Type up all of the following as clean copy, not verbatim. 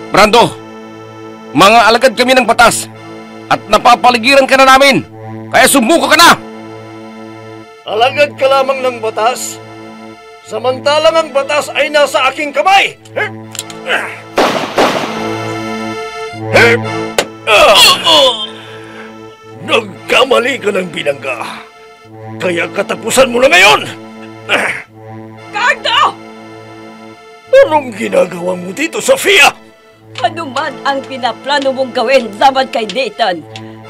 Brando, mga alagad kami ng batas at napapaligiran ka na namin, kaya sumuko ka na! Alagad ka lamang ng batas, samantalang ang batas ay nasa aking kamay! Nagkamali ka ng binangga, kaya katapusan mo na ngayon! Cardo! Anong ginagawa mo dito, Sofia? Ano man ang pinaplano mong gawin laban kay Nathan,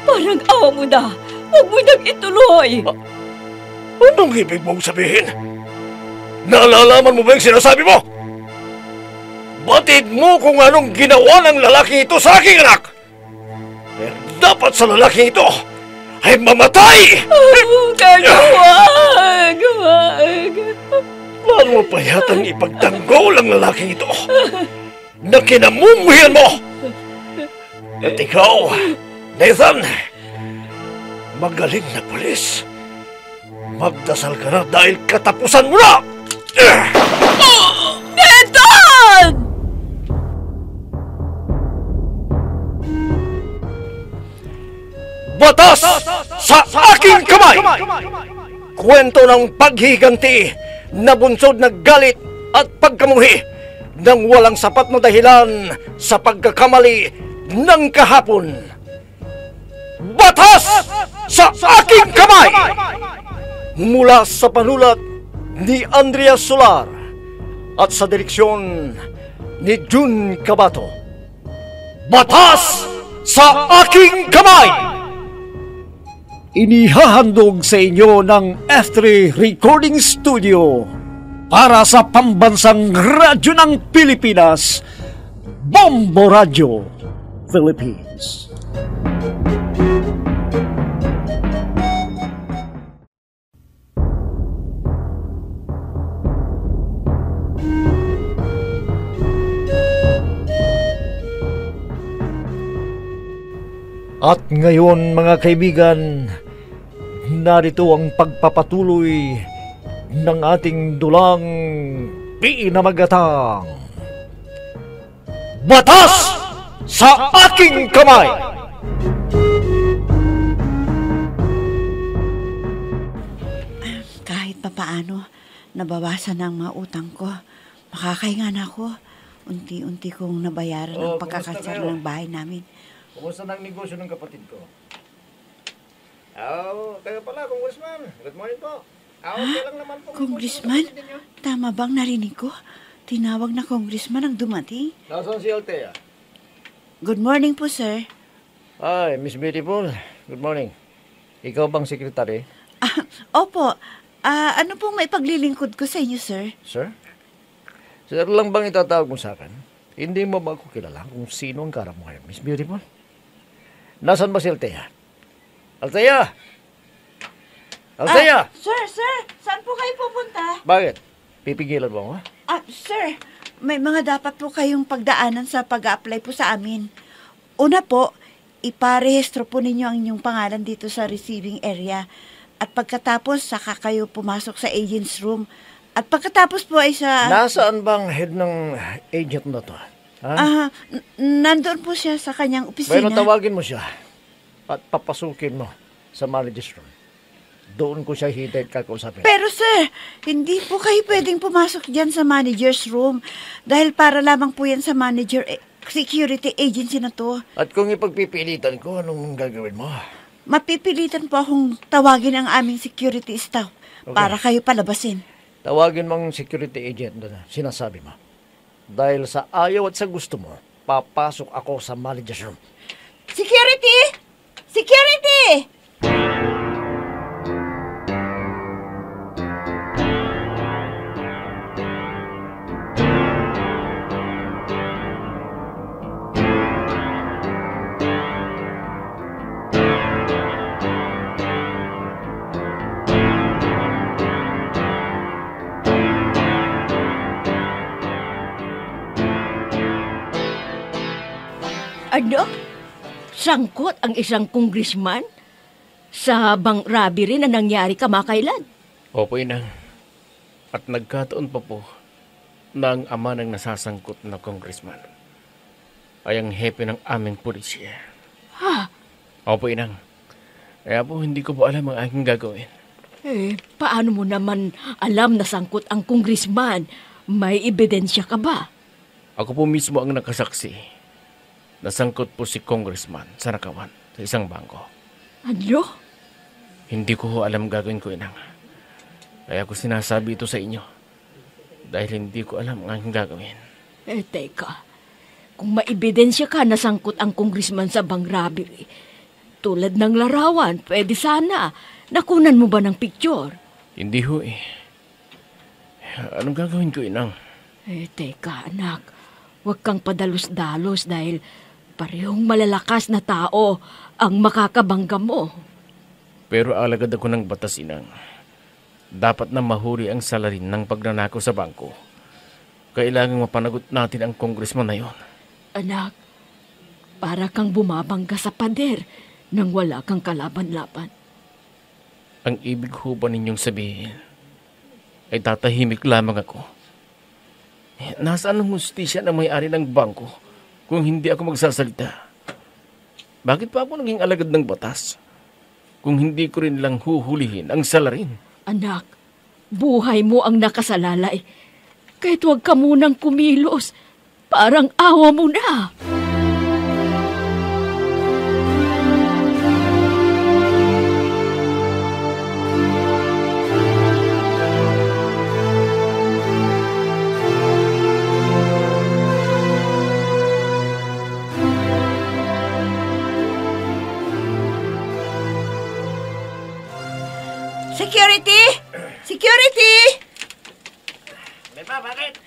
parang awa mo na. Huwag mo nang ituloy. Anong ibig mong sabihin? Nalalaman mo ba yung sinasabi mo? Batid mo kung anong ginawa ng lalaki ito sa aking anak. Eh, dapat sa lalaki ito ay mamatay! Cardo, huwag! Plano mo pa yatang ipagtanggol ang lalaking ito na kinamumuhian mo! At ikaw, Nathan, magaling na pulis. Magdasal ka na dahil katapusan mo na! Nathan! Batas sa aking kamay! Kwento ng paghiganti na bunsod na galit at pagkamuhi nang walang sapat na dahilan sa pagkakamali ng kahapon. Batas sa aking kamay! Mula sa panulat ni Andrea Solar at sa direksyon ni Jun Cabato. Batas sa aking kamay! Inihahandog sa inyo ng F3 Recording Studio para sa pambansang radyo ng Pilipinas, Bombo Radio Philippines. At ngayon, mga kaibigan, narito ang pagpapatuloy ng ating dulang pinamagatang Batas sa aking kamay! Kahit papaano, nabawasan ang mga utang ko. Makakahinga na ako. Unti-unti kong nabayaran ang pagkakasal ng bahay namin. Kumusta na ang negosyo ng kapatid ko? Kayo pala, Congressman. Good morning po. Okay lang naman po. Congressman? Tama bang narinig ko? Tinawag na congressman ang dumating? Nasaan si Althea? Good morning po, sir. Hi, Miss Beautiful. Good morning. Ikaw bang sekretary? Opo. Ano pong may paglilingkod ko sa inyo, sir? Sir? Sir lang bang itatawag mo sa akin? Hindi mo ba ako kilala kung sino ang karap mo ngayon, Miss Beautiful? Nasaan ba si Althea? Althea! Althea! Sir! Saan po kayo pupunta? Bakit? Pipigilan mo ako? Sir, may mga dapat po kayong pagdaanan sa pag-a-apply po sa amin. Una po, iparehistro po ninyo ang inyong pangalan dito sa receiving area. At pagkatapos, saka kayo pumasok sa agent's room. At pagkatapos po ay sa... Nasaan bang head ng agent na to? Nandun po siya sa kanyang opisina. Bueno, tawagin mo siya at papasukin mo sa manager's room. Doon ko siya hintay at kakausapin. Pero sir, hindi po kayo pwedeng pumasok dyan sa manager's room dahil para lamang po yan sa manager security agency na to. At kung ipagpipilitan ko, anong gagawin mo? Mapipilitan po akong tawagin ang aming security staff para kayo palabasin. Tawagin mong security agent na sinasabi mo. Dahil sa ayaw at sa gusto mo, papasok ako sa manager's room. Security! Security! Ano? Sangkot ang isang congressman sa bank robbery na nangyari kamakailan? Opo, Inang. At nagkataon pa po na ang ama ng nasasangkot na congressman ay ang hepe ng aming pulisya. Ha? Opo, Inang. Kaya po hindi ko po alam ang aking gagawin. Paano mo naman alam na sangkot ang congressman? May ebidensya ka ba? Ako po mismo ang nakasaksi. Nasangkot po si congressman sa nakawan sa isang bangko. Ano? Hindi ko ho alam gagawin ko, Inang. Kaya ko sinasabi ito sa inyo. Dahil hindi ko alam ang aking gagawin. Teka. Kung maibidensya ka na sangkot ang congressman sa bank robbery, tulad ng larawan, pwede sana. Nakunan mo ba ng picture? Hindi ho eh. Anong gagawin ko, Inang? Teka anak. Huwag kang padalos-dalos dahil parehong malalakas na tao ang makakabangga mo. Pero alagad ako ng batas, Inang. Dapat na mahuri ang salarin ng pagnanakaw sa bangko. Kailangang mapanagot natin ang congressman na yon. Anak, para kang bumabangga sa pader nang wala kang kalaban-laban. Ang ibig ho ba ninyong sabihin ay tatahimik lamang ako? Nasaan ang hustisya na may-ari ng bangko kung hindi ako magsasalita? Bakit pa ako naging alagad ng batas kung hindi ko rin lang huhulihin ang salarin? Anak, buhay mo ang nakasalalay. Kahit huwag ka munang kumilos, parang awa mo na. Security! Security! Melba, bakit?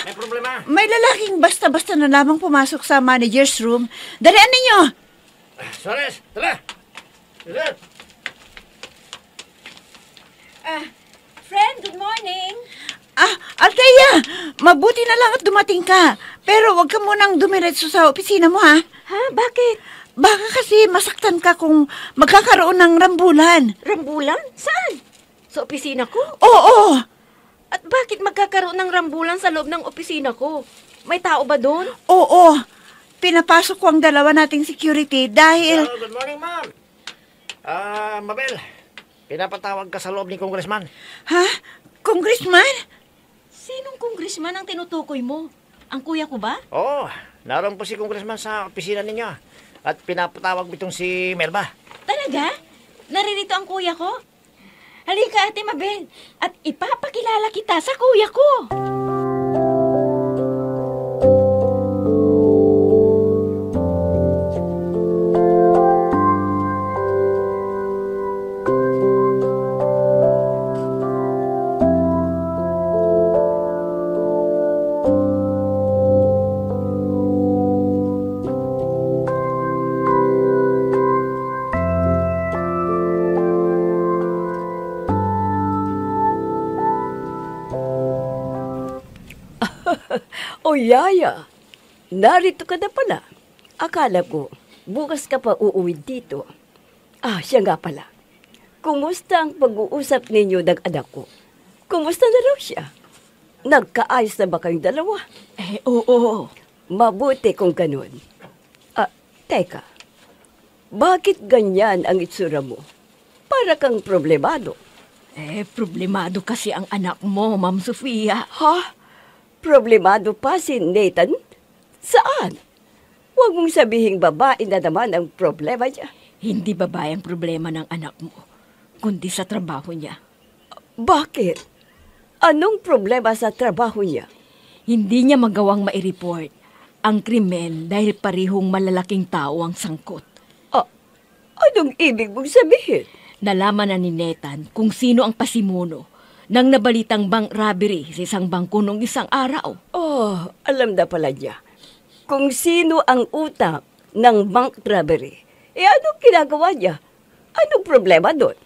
May problema? May lalaking basta-basta na lamang pumasok sa manager's room. Dalian ninyo! Suarez, tala! Tala! Friend, good morning. Althea! Mabuti na lang at dumating ka. Pero huwag ka munang dumiretso sa opisina mo, ha? Ha? Bakit? Baka kasi masaktan ka kung magkakaroon ng rambulan. Rambulan? Saan? Sa opisina ko? Oo! At bakit magkakaroon ng rambulan sa loob ng opisina ko? May tao ba doon? Oo! Pinapasok ko ang dalawa nating security dahil... Hello, good morning, ma'am. Mabel, pinapatawag ka sa loob ni congressman. Ha? Congressman? Sinong congressman ang tinutukoy mo? Ang kuya ko ba? Oo, naroon po si congressman sa opisina ninyo. At pinapatawag itong si Melba. Talaga? Naririto ang kuya ko? Halika, Ate Mabel, at ipapakilala kita sa kuya ko. O Yaya, narito ka na pala. Akala ko, bukas ka pa uuwi dito. Siya nga pala. Kumusta ang pag-uusap ninyo ng anak ko? Kumusta na raw siya? Nagkaayos na ba kayong dalawa? Oo. Mabuti kung ganun. Teka. Bakit ganyan ang itsura mo? Para kang problemado. Problemado kasi ang anak mo, Ma'am Sofia. Ha? Problemado pa si Nathan? Saan? Huwag mong sabihing babae na naman ang problema niya. Hindi babae ang problema ng anak mo, kundi sa trabaho niya. Bakit? Anong problema sa trabaho niya? Hindi niya magawang mai-report ang krimen dahil parihong malalaking tao ang sangkot. Anong ibig mong sabihin? Nalaman na ni Nathan kung sino ang pasimuno ng nabalitang bank robbery sa isang bangko nung isang araw. Alam na pala niya. Kung sino ang utak ng bank robbery, anong ginagawa niya? Anong problema doon?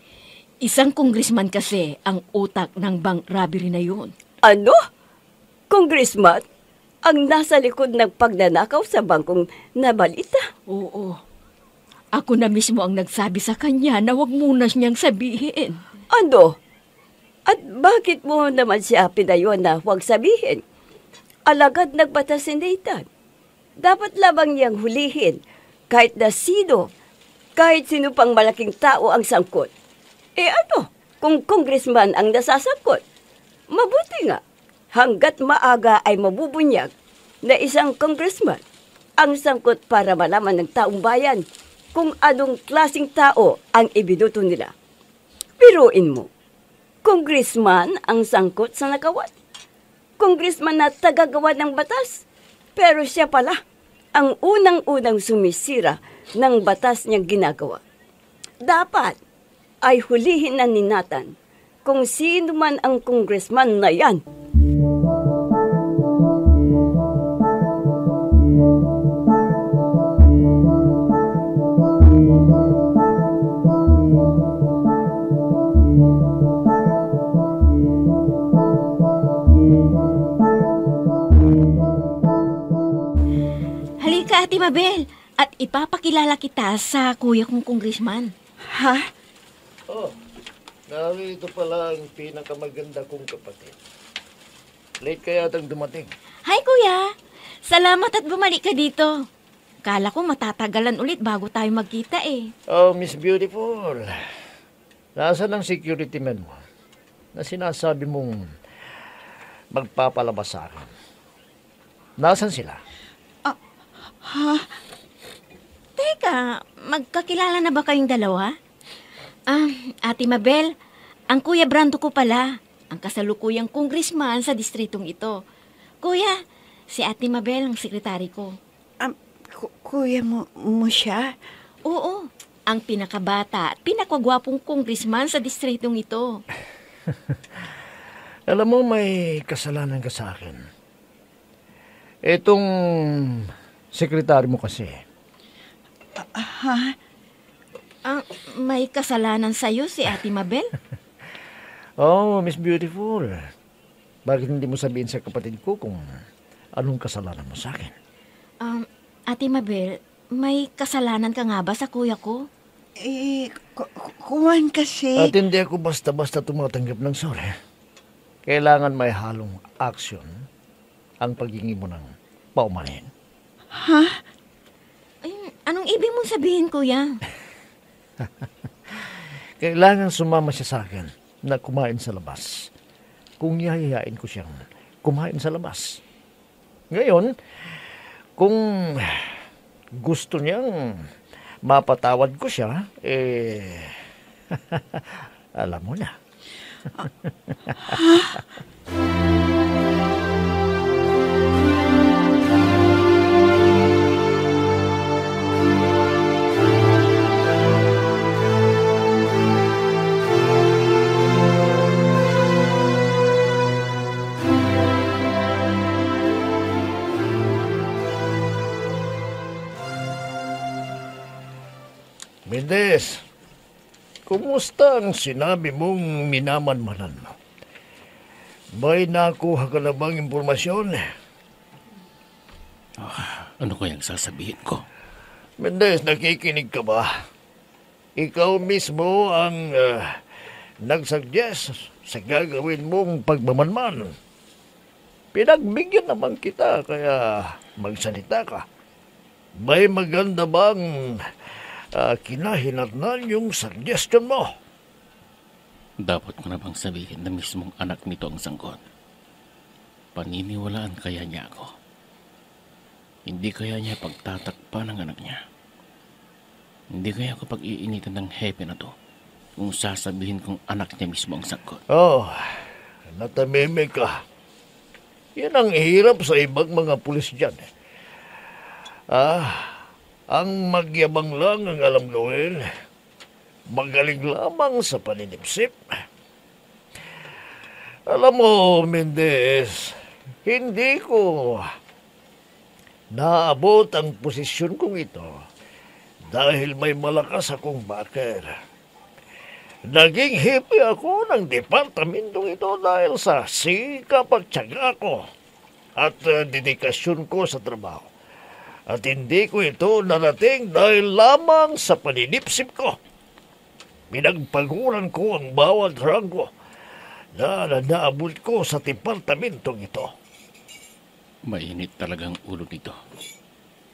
Isang congressman kasi ang utak ng bank robbery na yun. Ano? Congressman? Ang nasa likod ng pagnanakaw sa bangkong nabalita? Oo. Ako na mismo ang nagsabi sa kanya na wag muna niyang sabihin. Ano? At bakit mo naman siya pinayon na huwag sabihin? alagad nagbatas si Nathan. Dapat lamang niyang hulihin kahit kahit sino pang malaking tao ang sangkot. Ano, kung congressman ang nasasangkot? Mabuti nga, hanggat maaga ay mabubunyag na isang congressman ang sangkot para malaman ng taong bayan kung anong klaseng tao ang ibinuto nila. Biruin mo, congressman ang sangkot sa nagawad. Congressman na tagagawa ng batas, pero siya pala ang unang-unang sumisira ng batas niyang ginagawa. Dapat ay hulihin na ni Nathan kung sino man ang congressman na yan. Halika, Ate Mabel, at ipapakilala kita sa kuya kong congressman. Ha? Oh, narito pala ang pinakamaganda kong kapatid. Late kaya atang dumating. Hi, kuya. Salamat at bumalik ka dito. Kala ko matatagalan ulit bago tayo magkita eh. Oh, Miss Beautiful. Nasaan ang security man mo na sinasabi mong magpapalabas sa akin? Nasaan sila? Teka, magkakilala na ba kayong dalawa? Ate Mabel, ang Kuya Brando ko pala, ang kasalukuyang congressman sa distritong ito. Kuya, si Ate Mabel ang sekretary ko. Kuya mo siya? Oo, ang pinakabata at pinakagwapong congressman sa distritong ito. Alam mo, may kasalanan ka sa akin. Itong sekretary mo kasi. May kasalanan sa'yo si Ate Mabel? Oh, Miss Beautiful. Bakit hindi mo sabihin sa kapatid ko kung anong kasalanan mo sa akin? Ate Mabel, may kasalanan ka nga ba sa kuya ko? Kuwan kasi. At hindi ako basta-basta tumatanggap ng sorry. Kailangan may halong action ang paghingi mo ng paumanhin. Ha? Anong ibig mong sabihin, kuya? Kailangan sumama siya sa akin na kumain sa labas. Kung yayayain ko siyang kumain sa labas. Ngayon, kung gusto niyang mapatawad ko siya, alam mo na. Mendes, kumusta ang sinabi mong minamanmanan mo? May nakuha ka na bang impormasyon? Ano kayang sasabihin ko? Mendes, nakikinig ka ba? Ikaw mismo ang nagsuggest sa gagawin mong pagmamanman. Pinagbigyan naman kita, kaya magsalita ka. May maganda bang kinahinatnan yung suggestion mo? Dapat ko na bang sabihin na mismong anak nito ang sangkot? Paniniwalaan kaya niya ako? Hindi kaya niya pagtatakpan ng anak niya? Hindi kaya ako pag-iinitan ng hepe na to kung sasabihin kong anak niya mismo ang sangkot? Oh, natameme ka. Yan ang hirap sa ibang mga pulis dyan. Ang magyabang lang ang alam gawin. Magaling lamang sa paninipsip. Alam mo, Mendez, hindi ko naabot ang posisyon kong ito dahil may malakas akong backer. Naging hippie ako ng departamentong ito dahil sa sikap at tiyaga ko at dedikasyon ko sa trabaho. At hindi ko ito narating dahil lamang sa paninipsip ko. Pinagpaguran ko ang bawat ranggo na naabot ko sa departamentong ito. Mainit talagang ulo nito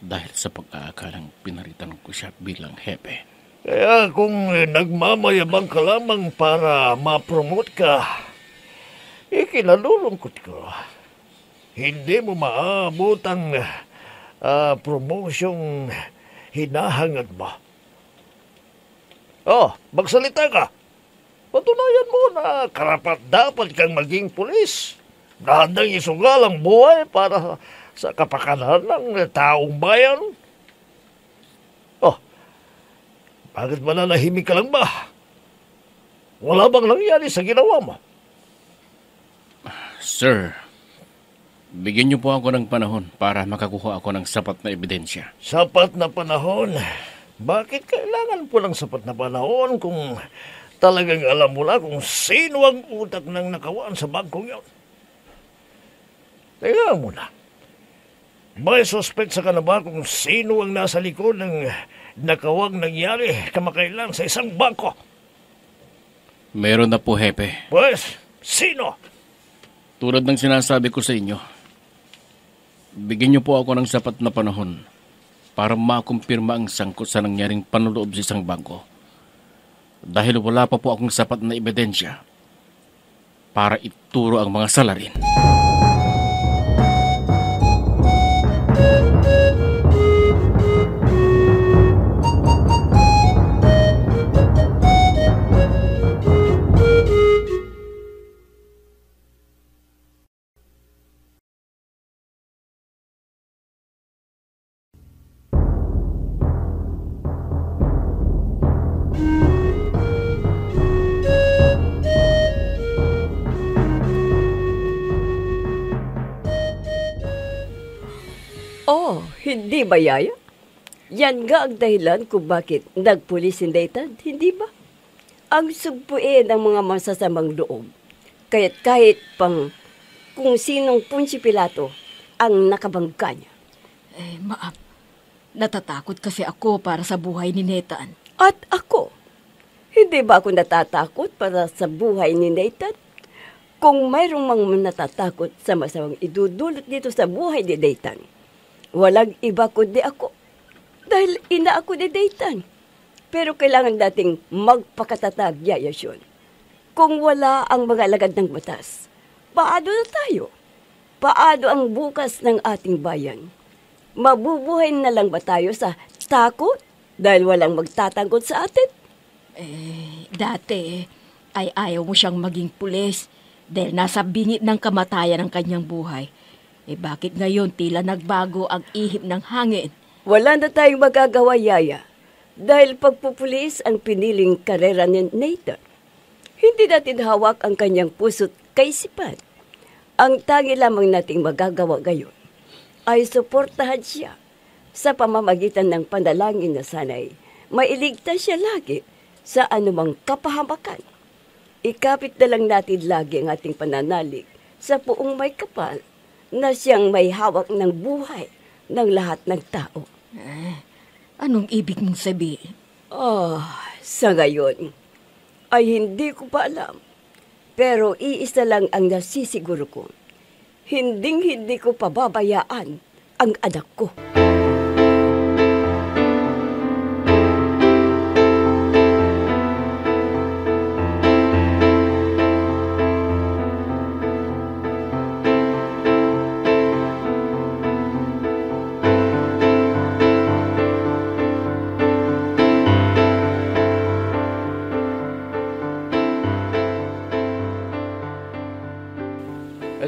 dahil sa pag-aakalang pinaritan ko siya bilang hepe. Kaya kung nagmamayabang ka lamang para ma-promote ka, ikinalulungkot ko. Hindi mo maabot ang promosyong hinahangad mo. Oh, magsalita ka. Patunayan mo na karapat-dapat kang maging pulis. Na handang isugal ang buhay para sa kapakanan ng taong bayan. Oh, bakit mananahimik ka lang ba? Wala bang nangyari sa ginawa mo? Sir, bigyan niyo po ako ng panahon para makakuha ako ng sapat na ebidensya. Sapat na panahon? Bakit kailangan po ng sapat na panahon kung talagang alam mo na kung sino ang utak ng nakawaan sa bangkong yon? Teka muna. May suspect sa ka na ba kung sino ang nasa likod ng nakawang nangyari kamakailan sa isang bangko? Meron na po, hepe. Pues, sino? Tulad ng sinasabi ko sa inyo, bigyan niyo po ako ng sapat na panahon para makumpirma ang sangkot sa nangyaring panloob sa isang bangko. Dahil wala pa po akong sapat na ebidensya para ituro ang mga salarin. Oh, hindi ba, Yaya? Yan nga ang dahilan kung bakit nagpulis si Nathan, hindi ba? Ang sugpuin ng mga masasamang loob. Kaya't kahit pang kung sinong Poncio Pilato ang nakabangga niya. Maap, natatakot kasi ako para sa buhay ni Nathan. At ako, hindi ba ako natatakot para sa buhay ni Nathan? Kung mayroong mga natatakot sa masamang idudulot dito sa buhay ni Nathan, walang iba kundi ako. Dahil ina ako ni Nathan. Pero kailangan nating magpakatatag, Yaya Shun. Kung wala ang mga alagad ng batas, paano na tayo? Paano ang bukas ng ating bayan? Mabubuhay na lang ba tayo sa takot dahil walang magtatangkot sa atin? Dati ay ayaw mo siyang maging pulis dahil nasa bingit ng kamatayan ang kanyang buhay. Bakit ngayon tila nagbago ang ihip ng hangin? Wala na tayong magagawa, Yaya. Dahil pagpupulis ang piniling karera ni Nathan. Hindi natin hawak ang kanyang puso't kaisipan. Ang tangi lamang nating magagawa ngayon ay suportahan siya sa pamamagitan ng panalangin na sanay mailigtas siya lagi sa anumang kapahamakan. Ikapit na lang natin lagi ang ating pananalig sa puong may kapal na siyang may hawak ng buhay ng lahat ng tao. Anong ibig mong sabihin? Sa ngayon, ay hindi ko pa alam. Pero iisa lang ang nasisiguro ko. Hinding-hindi ko pababayaan ang anak ko.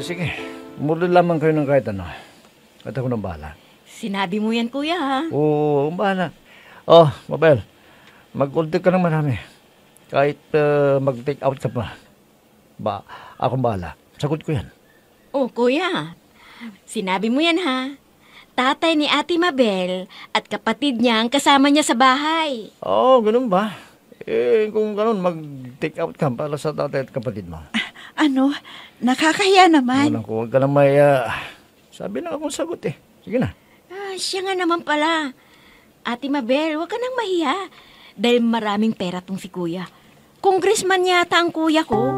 Sige, muli lamang kayo ng kahit ano. At ako nang bahala. Sinabi mo yan, kuya, ha? Oo, bahala. Oh, Mabel, mag-contact ka ng marami. Kahit mag-take out ka pa. Akong bahala. Sagot ko yan. Oh, kuya, sinabi mo yan, ha? Tatay ni Ate Mabel at kapatid niya ang kasama niya sa bahay. Oo, ganun ba? Kung ganun, mag-take out ka para sa tatay at kapatid mo. Ano? Nakakahiya naman. Huwag ka na may... sabi lang akong sagot eh. Sige na. Siya nga naman pala. Ate Mabel, huwag ka nang mahiya. Dahil maraming pera tong si kuya. Congressman yata ang kuya ko.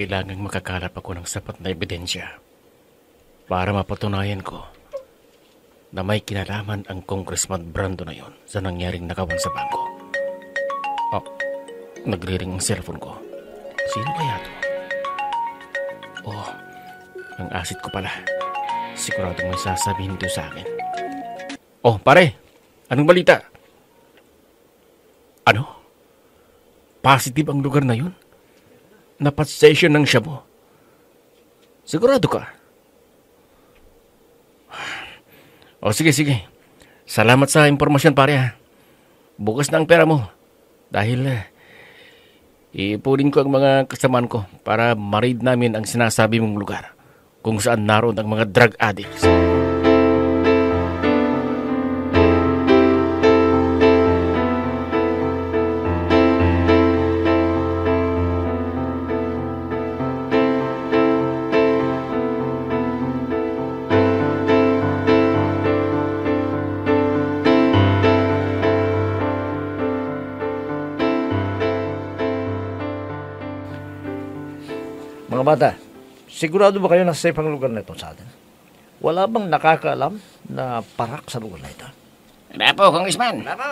kailangang makakalap ako ng sapat na ebidensya para mapatunayan ko na may kinalaman ang Congressman Brando na yon sa nangyaring nakawan sa bangko. Oh, nagre-ring ang cellphone ko. Sino kaya to? Oh, ang asit ko pala. Siguradong may sasabihin ito sa akin. Oh, pare! Anong balita? Ano? Positive ang lugar na yun? Napatsesyon ng Shabu. Sigurado ka? O sige. Salamat sa impormasyon pare ha. Bukas na ang pera mo. Dahil ipunin ko ang mga kasamaan ko para ma-raid namin ang sinasabi mong lugar kung saan naroon ang mga drug addicts. Mga bata, sigurado ba kayo na safe ang lugar na ito sa atin? Wala bang nakakaalam na parak sa lugar na ito? Wala po, Congressman. Wala po.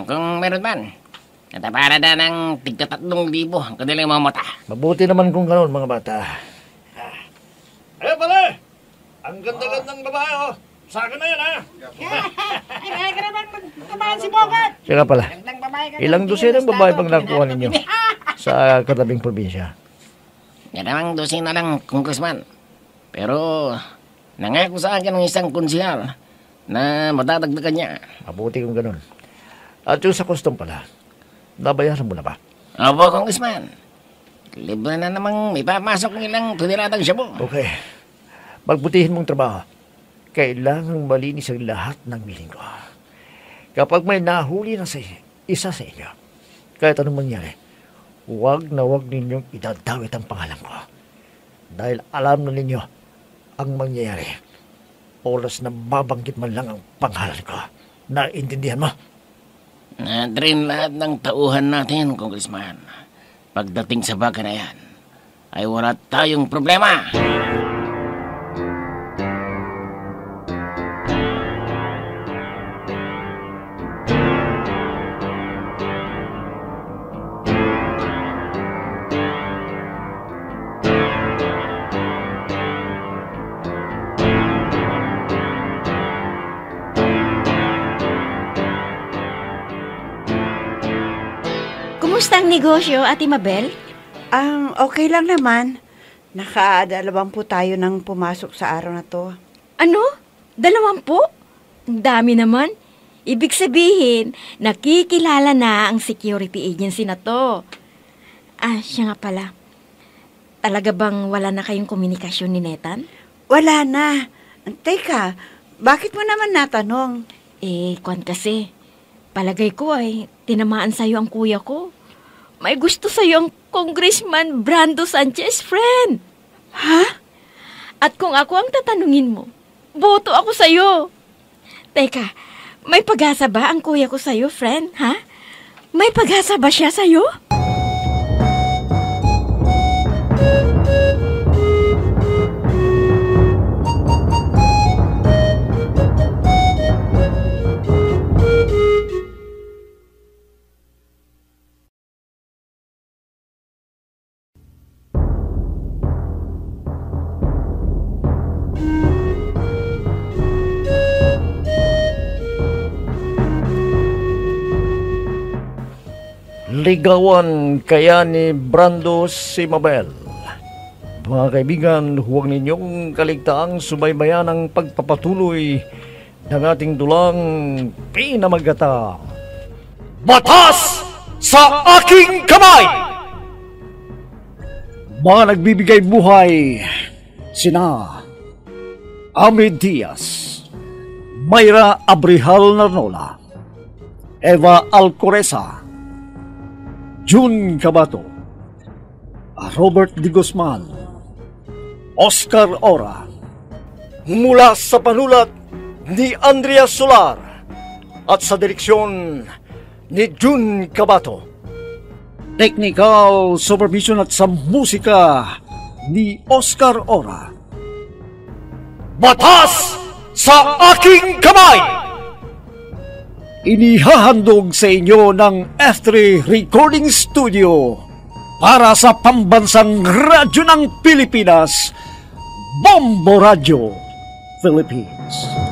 Kung meron man, natapara na ng tigta-3,000 ang kanilang mga mata. Mabuti naman kung gano'n, mga bata. Ayun pala! Ang ganda-gandang babae, oh! Sa akin na yan, ha? Ay, ka naman magtamaan si Bogat. Siya pala, Gandang babae ka. ilang dosenang babae pang nakuha ninyo sa katabing probinsya? Yan namang dosina lang, Congressman. Pero, nangako sa akin ng isang konsihal na madadagdagan niya. Mabuti kung gano'n. At yung sa custom pala, nabayaran mo na ba? Opo, Congressman. Libre na namang ipapasok nilang tuliratang siya po. Okay. Magbutihin mong trabaho. Kailangang malinis ang lahat ng biling ko. Kapag may nahuli na sa isa sa inyo, kahit anong mangyari, huwag na huwag ninyong idadawit ang pangalan ko. Dahil alam na ninyo ang mangyayari. Oras na mabanggit man lang ang pangalan ko. Naintindihan mo? Na-drain lahat ng tauhan natin, Congressman. Pagdating sa bagay na yan, ay wala tayong problema. Kumusta ang negosyo, Ate Mabel? Okay lang naman. Naka-20 tayo nang pumasok sa araw na to. Ano? 20? Ang dami naman. Ibig sabihin, nakikilala na ang security agency na to. Siya nga pala. Talaga bang wala na kayong komunikasyon ni Netan? Wala na. Teka, bakit mo naman natanong? Kwan kasi. Palagay ko ay tinamaan sa'yo ang kuya ko. May gusto sa'yo ang Congressman Brando Sanchez, friend. Ha? At kung ako ang tatanungin mo, boto ako sa'yo. Teka, may pag-asa ba ang kuya ko sa'yo, friend? Ha? May pag-asa ba siya sa'yo? Ligawan kaya ni Brando si Mabel. Mga kaibigan, huwag ninyong kaligtaang subaybayan ang pagpapatuloy ng ating dulang pinamagatang Batas sa Aking Kamay! Mga nagbibigay buhay, sina Amid Diaz, Mayra Abrihal Narnola, Eva Alcoreza, June Cabato, Robert D. Guzman, Oscar Ora, mula sa panulat ni Andrea Solar at sa direksyon ni June Cabato. Technical supervision at sa musika ni Oscar Ora. Batas sa aking kamay! Inihahandog sa inyo ng F3 Recording Studio para sa pambansang radyo ng Pilipinas, Bombo Radio Philippines.